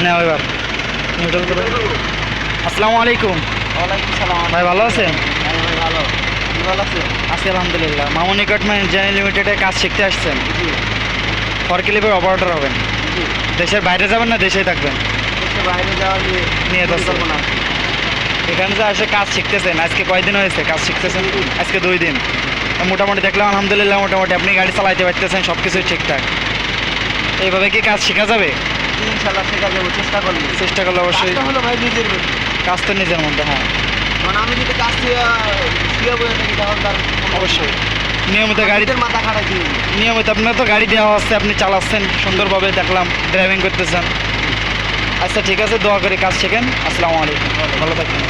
না এবার আসসালামু আলাইকুম। ওয়ালাইকুম সালাম। ভাই ভালো আছেন? হ্যাঁ ভাই ভালো। আপনি ভালো আছেন? আছি আলহামদুলিল্লাহ। মামুনি কাটম্যান ইঞ্জিনিয়ারিং লিমিটেডে কাজ শিখতে আসছেন, জি ফরক্লিপের অপারেটর হবেন। জি। দেশের বাইরে যাবেন না দেশেই থাকবেন? দেশে বাইরে যাওয়া নিয়ে যাচ্ছে। পরিকল্পনা। এখানে যে এসে কাজ শিখতেছেন, আজকে কয়দিন হয়েছে কাজ শিখতেছেন? আজকে 2 দিন। তো মোটামুটি দেখলাম আলহামদুলিল্লাহ, মোটামুটি আপনি গাড়ি চালাইতে পারতেছেন, সব কিছুই ঠিকঠাক। এইভাবে কি কাজ শেখা যাবে? জি, ইনশাল্লাহ শেখা যাবো, চেষ্টা করলে। চেষ্টা করলে অবশ্যই। কাজটা হলো ভাই নিজের ব্যাপার। কাজ তো নিজের মধ্যে, হ্যাঁ কারণ আমি যদি কাজ শুয়ে বয়ে থাকি তাহলে তার অবশ্যই। নিয়মিত গাড়ি, নিজের মাথা খাটাই দিই। নিয়মিত আপনার তো গাড়ি দেওয়া হচ্ছে, আপনি চালাচ্ছেন সুন্দরভাবে, দেখলাম ড্রাইভিং করতেছেন। আচ্ছা ঠিক আছে, দোয়া করি কাজ শেখেন। আসসালামু আলাইকুম, ভালো থাকবেন।